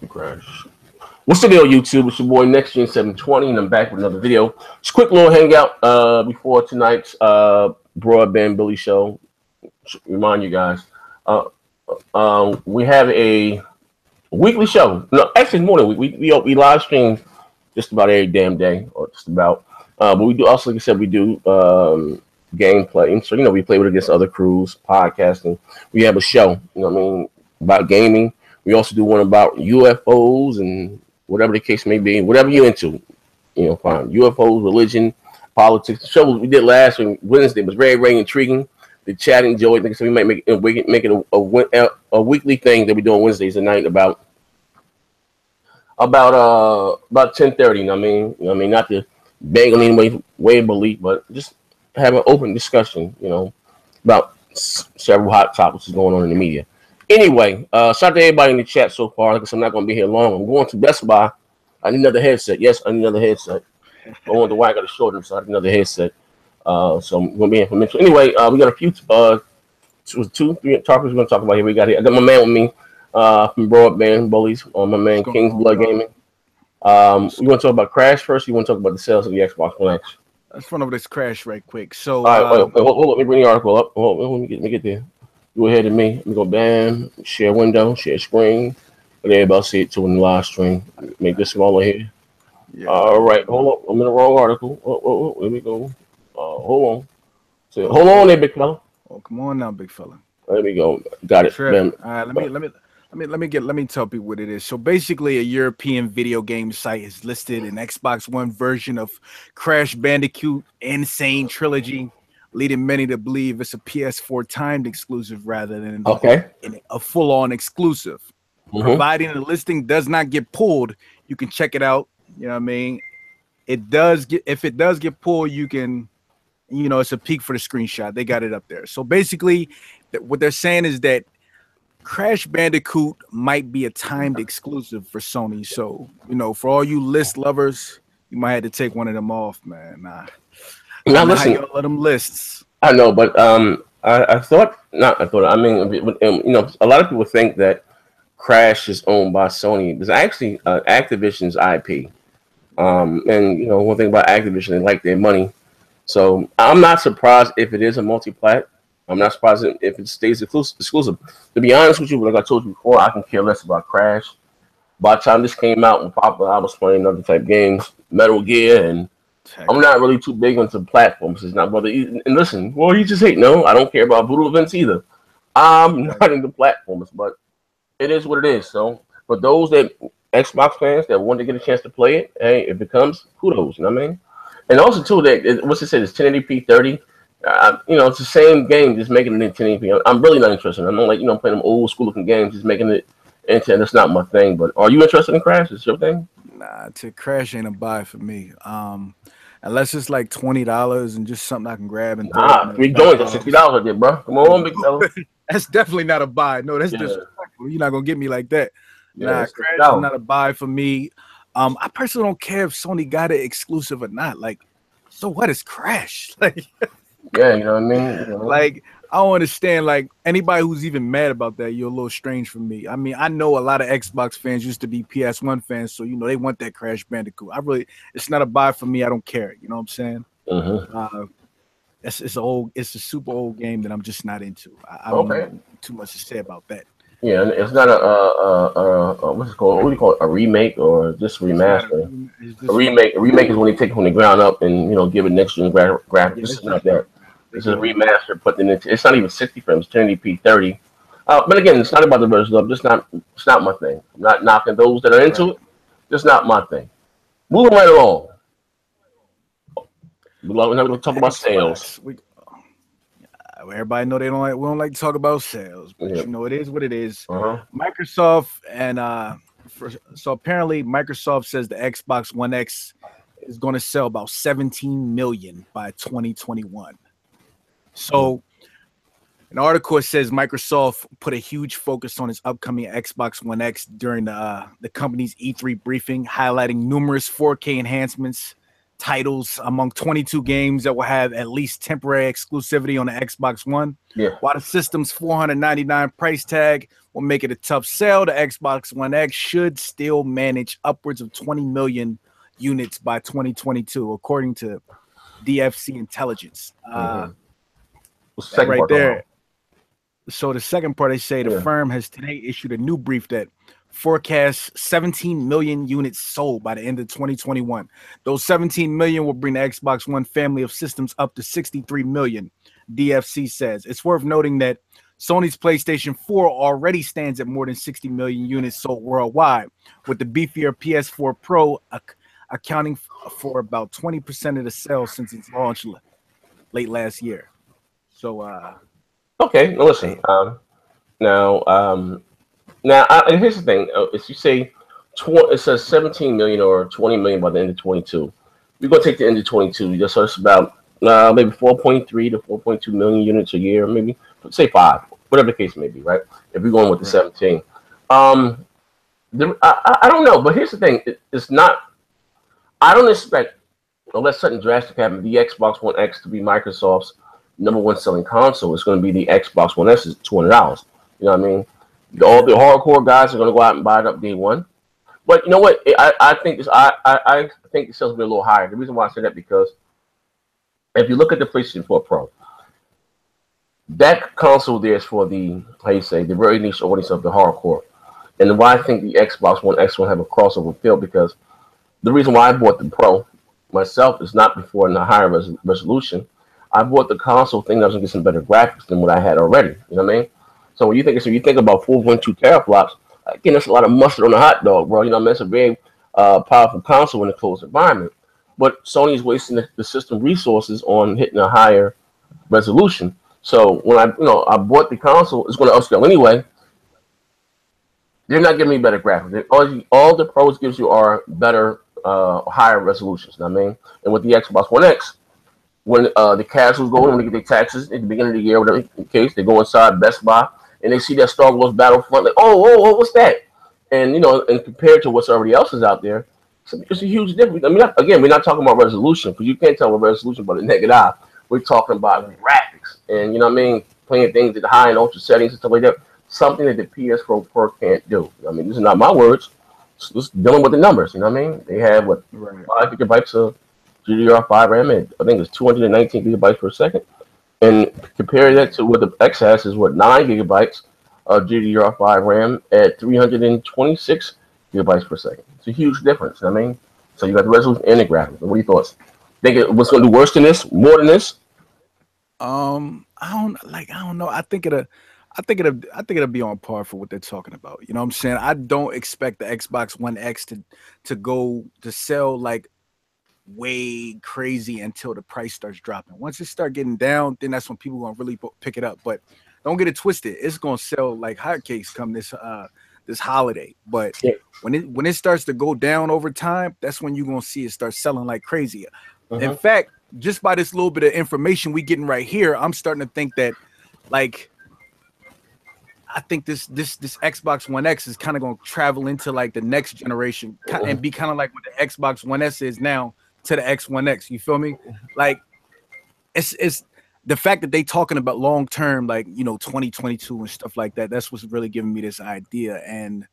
Crash. What's the deal, YouTube? It's your boy Next Gen 720, and I'm back with another video. Just a quick little hangout before tonight's Broadband Billy show. Remind you guys, we have a weekly show. No, actually, more than a week. We live stream just about every damn day, or just about. But we do also, like I said, we do gameplay. And so we play with against other crews, podcasting. We have a show, about gaming. We also do one about UFOs and whatever the case may be, whatever you're into, fine. UFOs, religion, politics. The show we did last Wednesday was very, very intriguing. The chat enjoyed it. So we might make it a weekly thing that we do on Wednesdays at night about 10:30. Not to bang on way belief, but just have an open discussion, about several hot topics that's going on in the media. Anyway, shout out to everybody in the chat so far. Like I said, I'm not going to be here long. I'm going to Best Buy. I need another headset. Yes, I need another headset. I want the wire got a shorter, so I need another headset. So I'm going to be here for a minute. Anyway, we got a few, 3 topics we're going to talk about here. I got my man with me from Broadband Bullies, my man King's Blood Gaming. We want to talk about Crash first. You want to talk about the sales of the Xbox One X? Let's run over this Crash right quick. So, all right, hold on, let me bring the article up. Let me get there. Go ahead and me. Let me go bam, share window, share screen. Let everybody see it too in the live stream. Make this smaller here. Yeah. All right, hold on. I'm in the wrong article. Let me go. Hold on. So, hold on there, big fella. Oh, come on now, big fella. There we go. Got it. All right, let me tell people what it is. So basically, a European video game site has listed an Xbox One version of Crash Bandicoot Insane Trilogy, leading many to believe it's a PS4 timed exclusive rather than a full-on exclusive. Providing the listing does not get pulled, you can check it out. You know what I mean? If it does get pulled, you can, it's a peek for the screenshot. They got it up there. So basically, what they're saying is that Crash Bandicoot might be a timed exclusive for Sony. So, for all you list lovers, you might have to take one of them off, man. Now listen, how let them lists. I know, but I mean, a lot of people think that Crash is owned by Sony. It's actually Activision's IP. And one thing about Activision, they like their money. So I'm not surprised if it is a multi-plat. I'm not surprised if it stays exclusive. To be honest with you, like I told you before, I can care less about Crash. By the time this came out and popular, I was playing other type games, Metal Gear, and I'm not really too big into platforms. It's not, brother. And listen, well, you just hate. No, I don't care about Voodoo events either. I'm not into platforms, but it is what it is. So for those that Xbox fans that want to get a chance to play it, hey, if it comes, kudos. You know what I mean? And also too, that what's it say? It's 1080p 30. It's the same game, just making it in 1080p. I'm really not interested. I'm not like playing them old school looking games, just making it into. That's not my thing. But are you interested in Crash? Is your thing? Nah, Crash ain't a buy for me. Unless it's like $20 and just something I can grab and $3 joints at $60 there, bro. Come on, big fella. That's definitely not a buy. No, that's disrespectful. You're not gonna get me like that. Nah, Crash is not a buy for me. I personally don't care if Sony got it exclusive or not. Like, so what is Crash? Like, yeah, you know what I mean. Like, I don't understand. Like, anybody who's even mad about that, you're a little strange for me. I mean, I know a lot of Xbox fans used to be PS1 fans, so they want that Crash Bandicoot. It's not a buy for me. I don't care. You know what I'm saying? It's a super old game that I'm just not into. I don't know too much to say about that. Yeah, it's not what's it called? What do you call it? A remake or just remaster? A remake is when they take it from the ground up and give it next gen graphics. It's not that. It's a remaster, but then it's not even 60 frames. 1080p 30. But again, it's not about the version of. It's not my thing. I'm not knocking those that are into it. Just not my thing. Moving right along. We're not going to talk about sales. Everybody know we don't like to talk about sales, but it is what it is. Microsoft and so apparently Microsoft says the Xbox One X is going to sell about 17 million by 2021. So an article says Microsoft put a huge focus on its upcoming Xbox One X during the company's E3 briefing, highlighting numerous 4K enhancements, titles among 22 games that will have at least temporary exclusivity on the Xbox One. Yeah. While the system's $499 price tag will make it a tough sell, the Xbox One X should still manage upwards of 20 million units by 2022, according to DFC Intelligence. That right there. So the second part, they say the firm has today issued a new brief that forecasts 17 million units sold by the end of 2021. Those 17 million will bring the Xbox One family of systems up to 63 million, DFC says. It's worth noting that Sony's PlayStation 4 already stands at more than 60 million units sold worldwide, with the beefier PS4 Pro accounting for about 20% of the sales since its launch late last year. So, okay, now listen. And here's the thing: if you say it says 17 million or 20 million by the end of 22, we're gonna take the end of 22. So it's about maybe 4.3 to 4.2 million units a year, maybe say 5, whatever the case may be, right? If we're going with the 17, I don't know, but here's the thing: it's not. I don't expect, unless something drastic happens, the Xbox One X to be Microsoft's #1 selling console. It's going to be the Xbox One S is $200. You know what I mean? All the hardcore guys are going to go out and buy it up day one. But you know what? I think I think the sales will be a little higher. The reason why I say that because if you look at the PlayStation 4 Pro, that console there is for the the very niche audience of the hardcore. And why I think the Xbox One X will have a crossover feel because the reason why I bought the Pro myself is not before in a higher resolution. I bought the console thing that was going to get some better graphics than what I had already. You know what I mean? So when you think about 4.2 teraflops, again, that's a lot of mustard on a hot dog, bro. You know what I mean? That's a very powerful console in a closed environment. But Sony's wasting the system resources on hitting a higher resolution. So when I bought the console, it's going to upscale anyway. They're not giving me better graphics. All the Pros gives you are better, higher resolutions. You know what I mean? And with the Xbox One X, when the casuals go in, when they get their taxes at the beginning of the year, whatever the case, they go inside Best Buy and they see that Star Wars Battlefront, like, oh, what's that? And and compared to what's already else is out there, it's a huge difference. I mean, again, we're not talking about resolution because you can't tell a resolution by the naked eye. We're talking about graphics and playing things at the high and ultra settings and stuff like that. Something that the PS4 Pro can't do. I mean, these are not my words. It's just dealing with the numbers. You know what I mean? They have 5 gigabytes of GDDR5 RAM, and I think it's 219 gigabytes per second. And compare that to what the X has is 9 gigabytes of GDDR5 RAM at 326 gigabytes per second. It's a huge difference. You know what I mean? So you got the resolution and the graphics. What are your thoughts? Think what's going to do worse than this? More than this? I don't know. I think it'll be on par for what they're talking about. You know what I'm saying? I don't expect the Xbox One X to sell like way crazy until the price starts dropping. Once it start getting down, then that's when people gonna really pick it up. But don't get it twisted. It's gonna sell like hotcakes come this holiday. But when it starts to go down over time, that's when you're gonna see it start selling like crazy. In fact, just by this little bit of information we getting right here, I'm starting to think that I think this Xbox One X is kind of going to travel into like the next generation and be kind of like what the Xbox One S is now to the X One X. You feel me? Like it's the fact that they talking about long term, like 2022 and stuff like that. That's what's really giving me this idea. And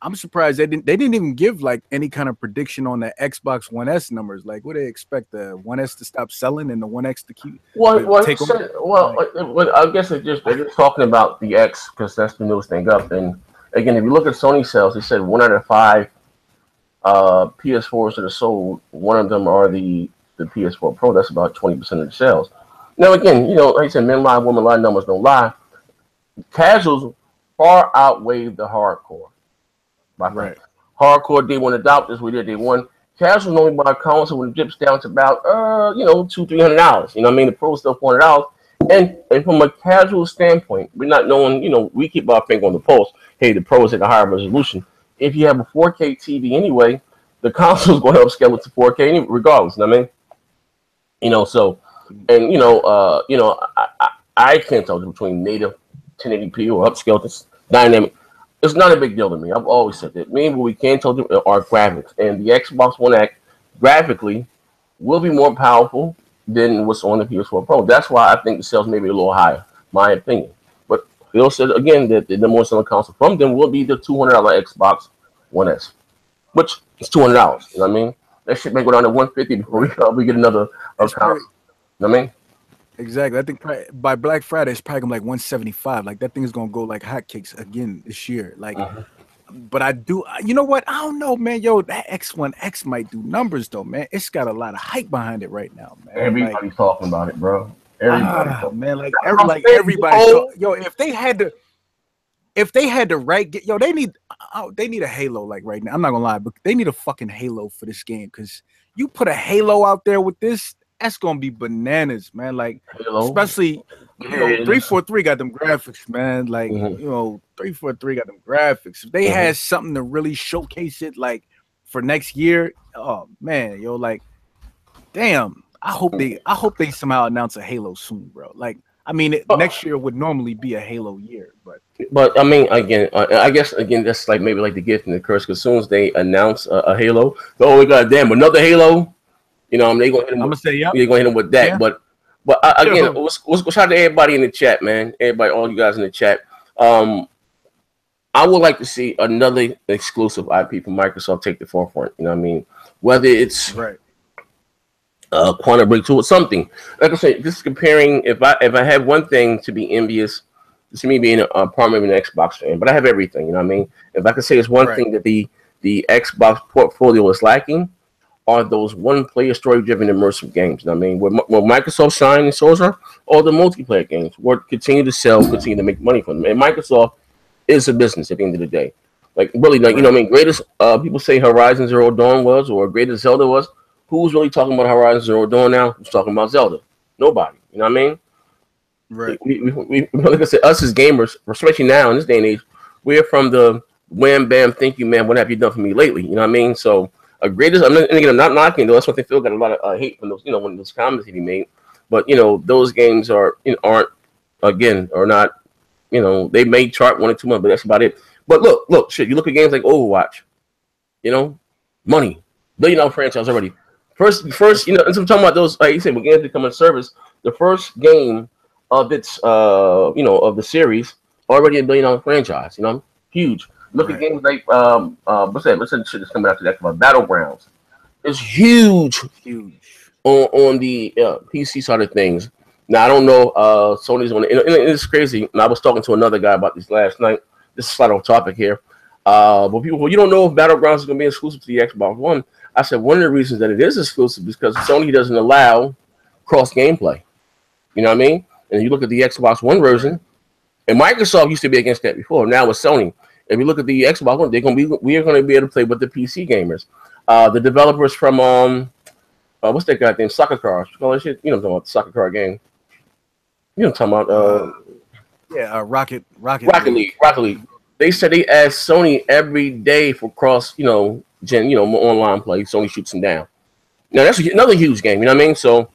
I'm surprised they didn't even give like any kind of prediction on the Xbox One S numbers. Like, what do they expect the One S to stop selling and the One X to keep? I guess they're just talking about the X because that's the newest thing up. And again, if you look at Sony sales, they said 1 out of 5 PS4s that are sold, one of them are the PS4 Pro. That's about 20% of the sales. Now, again, like I said, men lie, women lie, numbers don't lie. Casuals far outweigh the hardcore. Right. Hardcore day one adopters, we did day one. Casual normally buy a console when it dips down to about $200-$300. You know what I mean? The Pro is still $400. And from a casual standpoint, we're not knowing, we keep our finger on the pulse. Hey, the Pro is at a higher resolution. If you have a 4K TV anyway, the console is going to upscale it to 4K regardless. You know what I mean? I can't tell between native 1080p or upscale to dynamic. It's not a big deal to me. I've always said that. What we can tell you are graphics. And the Xbox One X, graphically, will be more powerful than what's on the PS4 Pro. That's why I think the sales may be a little higher, my opinion. But Phil said again that the more selling console from them will be the $200 Xbox One S, which is $200. You know what I mean? That shit may go down to 150 before we get another console. You know what I mean? Exactly. I think by Black Friday it's probably gonna be like 175. Like that thing is gonna go like hotcakes again this year. Like, but I do. You know what? I don't know, man. Yo, that X1X might do numbers though, man. It's got a lot of hype behind it right now, man. Everybody's talking about it, bro. Everybody, man. Like everybody. Yo, if they had to rank, yo, they need a Halo like right now. I'm not gonna lie, but they need a fucking Halo for this game because you put a Halo out there with this. That's gonna be bananas, man. Like, especially 343 got them graphics, man. Like, 343 got them graphics. If they had something to really showcase it, like for next year, oh man, yo, like, damn. I hope they somehow announce a Halo soon, bro. Like, I mean, next year would normally be a Halo year, but I mean, again, I guess that's like maybe like the gift and the curse. Because as soon as they announce a Halo, we got damn another Halo. You know, they gonna hit him. I'm gonna say, yeah, they're gonna hit him with that. Yeah. But again, let's shout out to everybody in the chat, man. Everybody, all you guys in the chat. I would like to see another exclusive IP from Microsoft take the forefront. You know what I mean? Whether it's Quantum Break 2 or something. Like I said, just comparing. If I had one thing to be envious, it's me being a part of an Xbox fan. But I have everything. You know what I mean? If I could say it's one thing that the Xbox portfolio is lacking, are those one-player story-driven immersive games. You know what I mean? Where Microsoft shine and shows are all the multiplayer games. Where continue to sell, continue to make money from them. And Microsoft is a business at the end of the day. Like really, like you know what I mean? Greatest people say Horizon Zero Dawn was, or greatest Zelda was. Who's really talking about Horizon Zero Dawn now? Who's talking about Zelda? Nobody. You know what I mean? Right. We like I said, us as gamers, especially now in this day and age, we're from the wham bam, thank you, man. What have you done for me lately? You know what I mean? So greatest. I'm not knocking though. That's what they feel got a lot of hate from those. You know, when those comments he made. But you know, those games are aren't not. You know, they may chart 1 or 2 months, but that's about it. But look, shit. You look at games like Overwatch. You know, money, $1 billion franchise already. First, you know, and so I'm talking about those. Like you said, when games become a service, the first game of its, of the series already $1 billion franchise. You know, huge. Look at games like what's that shit that's coming after that? Battlegrounds. It's huge on the PC side of things. Now I don't know. Sony's on. It's crazy. And I was talking to another guy about this last night. This is slight off topic here. But people, you don't know if Battlegrounds is going to be exclusive to the Xbox One. I said one of the reasons that it is exclusive is because Sony doesn't allow cross gameplay. You know what I mean? And you look at the Xbox One version, and Microsoft used to be against that before. Now with Sony. If you look at the Xbox One, we are going to be able to play with the PC gamers. The developers from what's that goddamn soccer cars? You know what I'm talking about, the soccer car game. You know what I'm talking about? Rocket League. They said they ask Sony every day for cross, online play. Sony shoots them down. Now that's another huge game. You know what I mean? So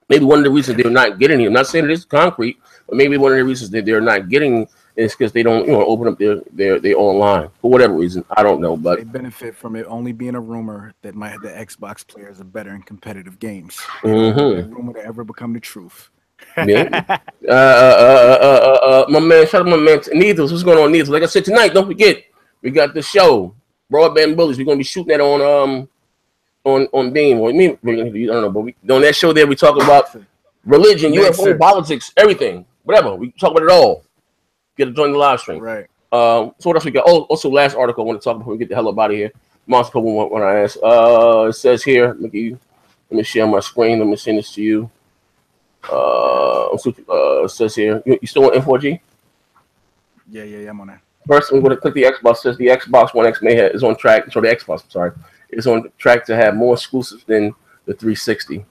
maybe one of the reasons they're not getting it. I'm not saying it is concrete, but maybe one of the reasons that they're not getting it's because they don't, open up their online for whatever reason. I don't know, but they benefit from it only being a rumor that the Xbox players are better in competitive games. Mm-hmm. Rumor to ever become the truth. Yeah. My man, shout out my man Needles. What's going on, Needles? Like I said tonight, don't forget we got the show Broadband Bullies. We're gonna be shooting that on Beam. Or I don't know, but on that show there we talk about religion, UFO, politics, everything, whatever. We talk about it all. Get to join the live stream. Right. So what else we got? Oh, also last article I want to talk before we get the hell up out of here. Monster when I ask. It says here, let me share my screen. Let me send this to you. It says here, you still on M4G? Yeah, I'm on that. First, we're going to click the Xbox. It says the Xbox One X is on track. So the Xbox, I'm sorry, is on track to have more exclusives than the 360.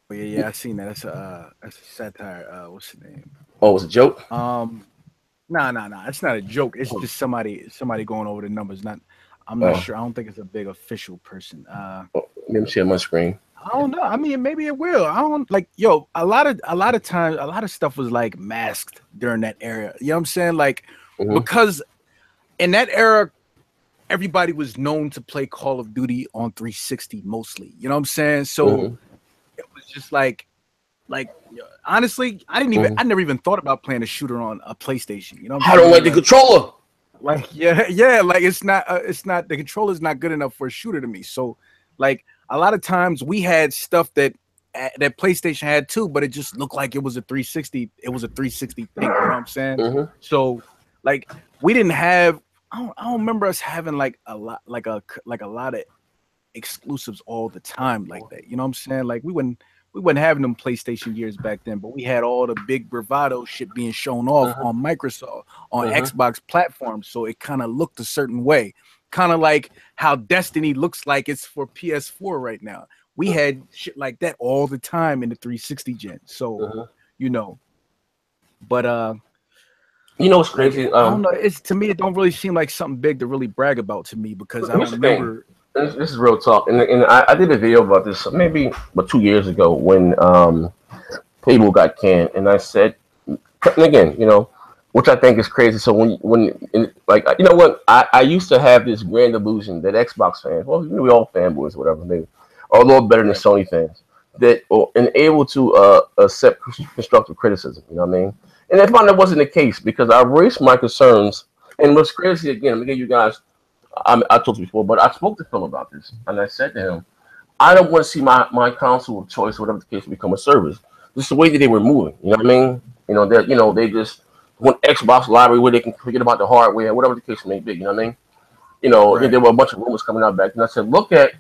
Oh, yeah, I seen that. That's a satire. What's the name? Oh, it was a joke? Nah. It's not a joke. It's just somebody going over the numbers. I'm not sure. I don't think it's a big official person. Let me share my screen. I don't know. I mean, maybe it will. I don't a lot of times, a lot of stuff was like masked during that era. You know what I'm saying? Like, because in that era, everybody was known to play Call of Duty on 360 mostly. You know what I'm saying? So Mm-hmm. it was just like honestly, I never even thought about playing a shooter on a PlayStation. You know what I'm I saying? don't like the controller. Like yeah, like it's not the controller's not good enough for a shooter to me. So like a lot of times we had stuff that PlayStation had too, but it just looked like it was a 360. It was a 360 thing. You know what I'm saying? Mm-hmm. So like we didn't have. I don't remember us having like a lot of exclusives all the time like that. You know what I'm saying? Like we wasn't having them PlayStation years back then, but we had all the big bravado shit being shown off on Microsoft, on Xbox platforms. So it kind of looked a certain way, kind of like how Destiny looks like it's for PS4 right now. We had shit like that all the time in the 360 gen. So, you know, but you know what's crazy? I don't know. It's to me, it don't really seem like something big to really brag about to me because I don't remember. This is real talk, and I did a video about this maybe about 2 years ago when Playboy got canned, and I said, and again, you know, which I think is crazy. So like you know what, I used to have this grand illusion that Xbox fans, well, we all fanboys, or whatever, they are a little better than Sony fans that are able to accept constructive criticism. You know what I mean? And I found that wasn't the case because I voiced my concerns. And what's crazy again, I'm gonna give you guys. I told you before, but I spoke to Phil about this, and I said to him, I don't want to see my console of choice, whatever the case, become a service. This is the way that they were moving. You know what I mean? They just want Xbox library where they can forget about the hardware, whatever the case may be. You know what I mean? Right. There were a bunch of rumors coming out back, and I said, look at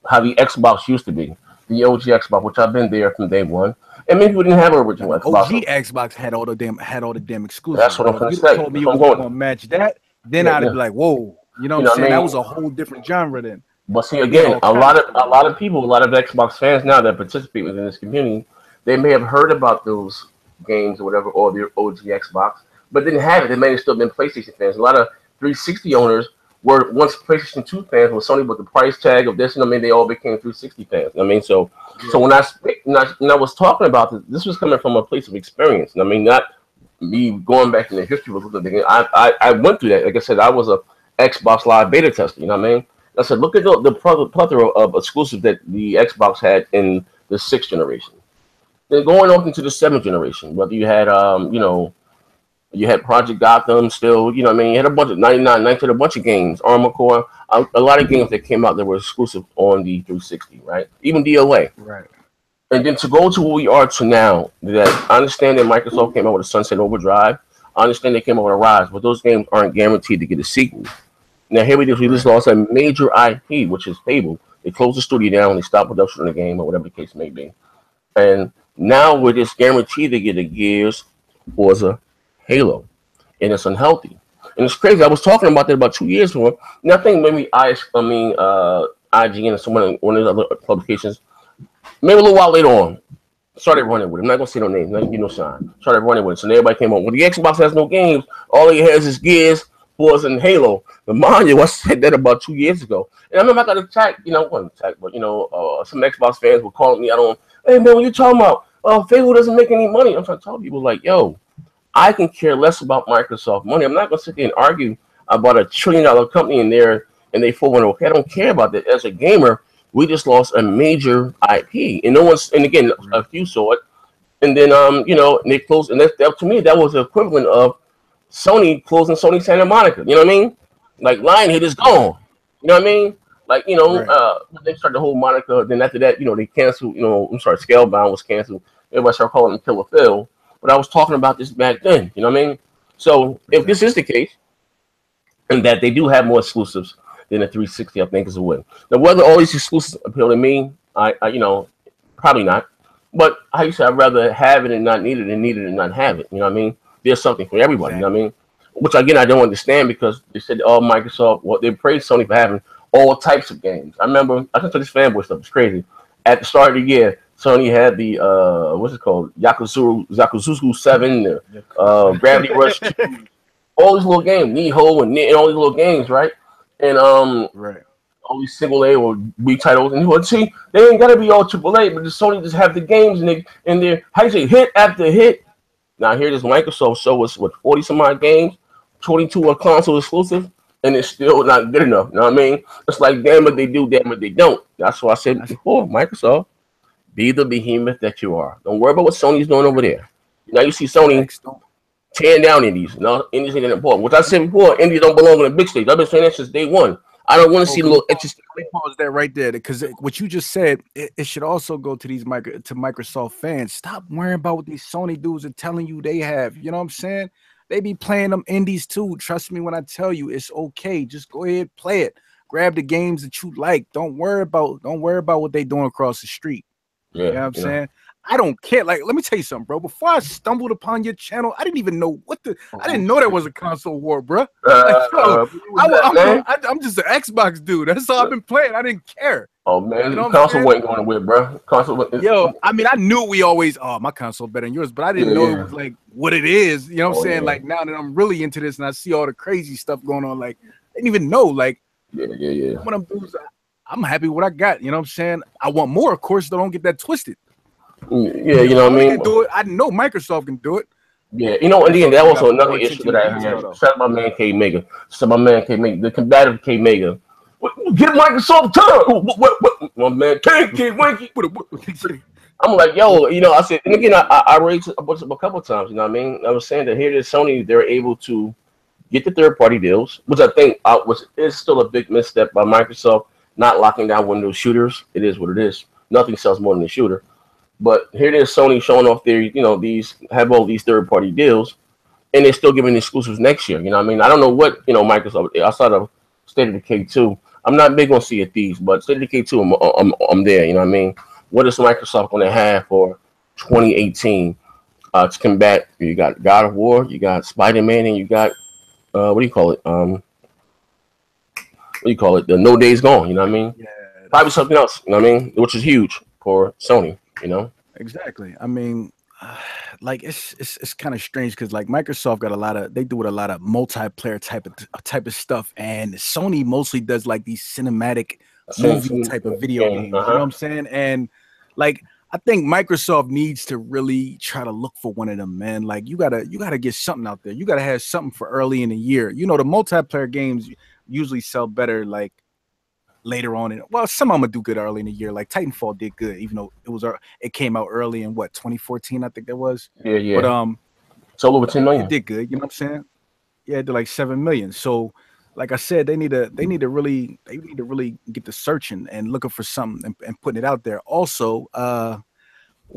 how the Xbox used to be, the OG Xbox, which I've been there from day one. And many people didn't have an original Xbox. OG Xbox had all the damn exclusives. That's what I'm going to say. You told me you was going to match that. Then I'd be like, whoa, you know what I'm saying? That was a whole different genre then. But see, again, a lot of people, a lot of Xbox fans now that participate within this community, they may have heard about those games or whatever, or their OG Xbox, but didn't have it. They may have still been PlayStation fans. A lot of 360 owners were once PlayStation 2 fans with Sony, with the price tag of this, and I mean, they all became 360 fans. I mean, so when I was talking about this was coming from a place of experience. I mean, not me going back in the history of looking. I went through that. Like I said, I was a Xbox Live beta tester. You know what I mean? I said, look at the plethora of exclusives that the Xbox had in the 6th generation. Then going on into the 7th generation, whether you had you had Project Gotham still, you know what I mean? You had a bunch of 99, a bunch of games, Armored Core, a lot of games that came out that were exclusive on the 360, right? Even DOA. Right. And then to go to where we are to now, that I understand that Microsoft came out with a Sunset Overdrive. I understand they came out with a Rise, but those games aren't guaranteed to get a sequel. Now here we just lost a major IP, which is Fable. They closed the studio down, they stopped production of the game, or whatever the case may be. And now we're just guaranteed to get a Gears, Forza, Halo. And it's unhealthy. And it's crazy. I was talking about that about 2 years ago. And I think maybe IGN or one of the other publications, maybe a little while later on, started running with it. I'm not gonna say no names, not give no sign. Started running with it. So everybody came on. Well, the Xbox has no games. All it has is Gears, Forza, and Halo. But mind you, I said that about 2 years ago. And I remember I got attacked, wasn't attacked, but some Xbox fans were calling me. Hey man, what you talking about? Fable doesn't make any money. I'm trying to tell people like, yo, I can care less about Microsoft money. I'm not gonna sit there and argue about $1 trillion company in there and they 401. I don't care about that. As a gamer, we just lost a major IP, and again, a few saw it, and then they closed, and that to me that was the equivalent of Sony closing Sony Santa Monica. You know what I mean? Like Lionhead is gone. You know what I mean? Like they started the whole Monica. Then after that, they canceled. Scalebound was canceled. Everybody started calling him Killer Phil. But I was talking about this back then. You know what I mean? So if this is the case, and that they do have more exclusives than a 360, I think is a win. Now, whether all these exclusives appeal to me, I probably not. But I said, I'd rather have it and not need it than need it and not have it. You know what I mean? There's something for everybody. You know what I mean? Which again, I don't understand because they said, Microsoft, they praised Sony for having all types of games. I remember, I can tell this fanboy stuff. It's crazy. At the start of the year, Sony had the what's it called? Yakuza 7, Gravity Rush 2, all these little games, Niho and all these little games, right? And all these single A or B titles, and you see, they ain't gotta be all AAA, but the Sony just have the games and they're how you say hit after hit. Now here this Microsoft show us 40 some odd games, 22 are console exclusive. and it's still not good enough. You know what I mean? It's like damn it they do, damn it they don't. That's why I said before, Microsoft, be the behemoth that you are. Don't worry about what Sony's doing over there. Now you see Sony tearing down indies. You know, indies ain't important. Which I said before, indies don't belong in the big stage. I've been saying that since day one. I don't want to see little interesting. Let me pause that right there because what you just said, it should also go to these Microsoft fans. Stop worrying about what these Sony dudes are telling you they have. You know what I'm saying? They be playing them indies too. Trust me when I tell you it's okay. Just go ahead, play it. Grab the games that you like. Don't worry about what they doing across the street. Yeah, you know what I'm saying? I don't care. Like, let me tell you something, bro. Before I stumbled upon your channel, I didn't even know I didn't know there was a console war, bro. Like, I'm just an Xbox dude. That's all I've been playing. I didn't care. Oh man, you know console wasn't going with, bro. Yo, I mean, I knew we always, my console better than yours, but I didn't know it was like what it is. You know what I'm saying? Like now that I'm really into this and I see all the crazy stuff going on, like I didn't even know. Like, When I'm doing, I'm happy with what I got. You know what I'm saying? I want more, of course. Don't get that twisted. Yeah, you know what I mean? Can do it. I know Microsoft can do it. Yeah, you know, and then that was also another issue that I had. Shout out my man K Mega. So my man K Mega, the combative K Mega. Get Microsoft time. What? My man K Winky. I'm like, yo, you know, I said, and again, I raised a couple of times. You know what I mean? I was saying that here at Sony, they're able to get the third-party deals, which I think is still a big misstep by Microsoft not locking down Windows shooters. It is what it is. Nothing sells more than a shooter. But here it is, Sony showing off their, you know, have all these third-party deals, and they're still giving exclusives next year. You know what I mean? I don't know what, you know, Microsoft, outside of State of Decay 2, I'm not big on Sea of Thieves, but State of Decay 2, I'm there, you know what I mean? What is Microsoft going to have for 2018 to combat? You got God of War, you got Spider-Man, and you got, what do you call it? The No Days Gone, you know what I mean? Yeah, probably something else, you know what I mean? Which is huge for Sony. You know, exactly. I mean, like it's kind of strange because like Microsoft got they do a lot of multiplayer type of stuff, and Sony mostly does like these cinematic movie type of video games. You know what I'm saying? And like I think Microsoft needs to really try to look for one of them, man. Like you gotta get something out there. You gotta have something for early in the year. You know, the multiplayer games usually sell better like later on some of them do good early in the year. Like Titanfall did good, even though it came out early in 2014, I think that was. Yeah. But sold over 10 million. It did good, you know what I'm saying? Yeah, it did like 7 million. So like I said, they need to really get to searching and looking for something and putting it out there. Also,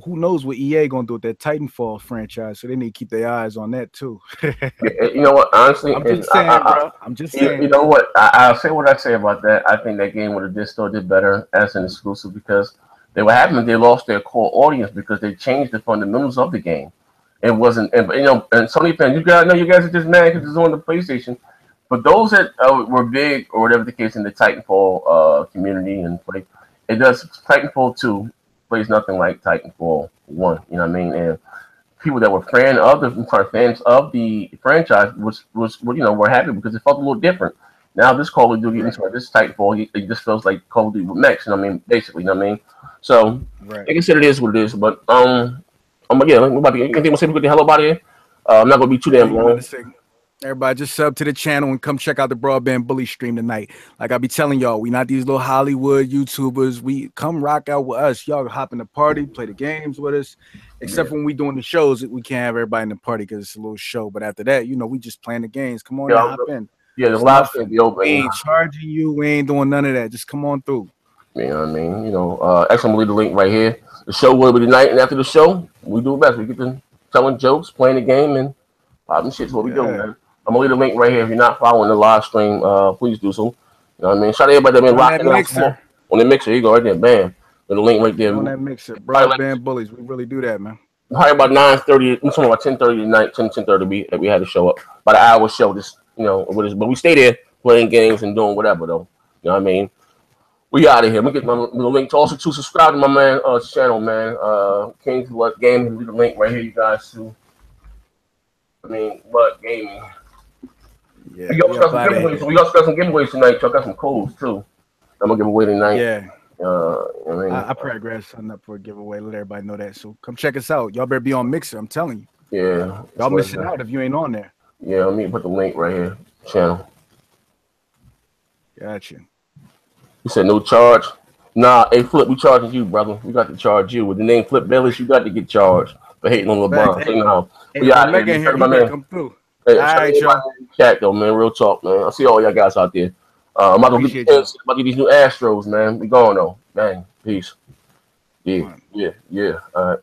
who knows what EA gonna do with that Titanfall franchise? So they need to keep their eyes on that too. You know what? Honestly, I'm just saying, bro. I'm just saying. You know what? I'll say what I say about that. I think that game would have still did better as an exclusive because they lost their core audience because they changed the fundamentals of the game. It wasn't, and Sony fans, you guys are just mad because it's on the PlayStation. But those that were big or whatever the case in the Titanfall community and play, it does Titanfall 2. Plays nothing like Titanfall 1, you know what I mean? And people that were fans of the franchise were happy because it felt a little different. Now this Call of Duty, this Titanfall, it just feels like Call of Duty with mechs, you know what I mean? Basically, you know what I mean? So I consider it is what it is, but I'm about to get the hell up out of here. I'm not gonna be too damn long. Everybody just sub to the channel and come check out the Broadband Bully stream tonight. Like I be telling y'all, we not these little Hollywood YouTubers. We come rock out with us. Y'all hop in the party, play the games with us. Except when we doing the shows, we can't have everybody in the party because it's a little show. But after that, we just playing the games. Come on, hop in. Yeah, the live stream be open. We ain't charging you. We ain't doing none of that. Just come on through. You know what I mean? Actually, I'm gonna leave the link right here. The show will be tonight, and after the show, we do the best. We get to telling jokes, playing the game, and popping shit. Is what we do, man. I'm gonna leave the link right here. If you're not following the live stream, please do so. You know what I mean? Shout out to everybody that been rocking out on the mixer. You go right there, bam. With the link right there. On that mixer, Broadband Bullies. We really do that, man. Probably about 9:30. I'm talking about 10:30 tonight, 10:30. We had a show up. About an hour show. But we stay there playing games and doing whatever though. You know what I mean? We out of here. We get the link to also to subscribe to my man channel, man. King's Blood Gaming. Leave the link right here, you guys too. Blood Gaming. Yeah, we got some giveaways tonight. Y'all got some codes too. I'm gonna give away tonight. Yeah. I probably grab something up for a giveaway. Let everybody know that. So come check us out. Y'all better be on Mixer. I'm telling you. Yeah. Y'all missing out if you ain't on there. Yeah, let me put the link right here. Channel. Gotcha. You said no charge. Nah, hey Flip, we charging you, brother. We got to charge you with the name Flip Bayless. You got to get charged for hating on Facts. LeBron. So, you know, Hey, we if out here, Omega man. in Shout here, out he my better man. come through. Hey, All shout out right, to my y'all. man in the chat though, man. Real talk, man. I see all y'all guys out there. I'm about to get Appreciate the y'all. I'm about to get these new Astros, man. We going though. Bang. Peace. Yeah, One. yeah, yeah. All right.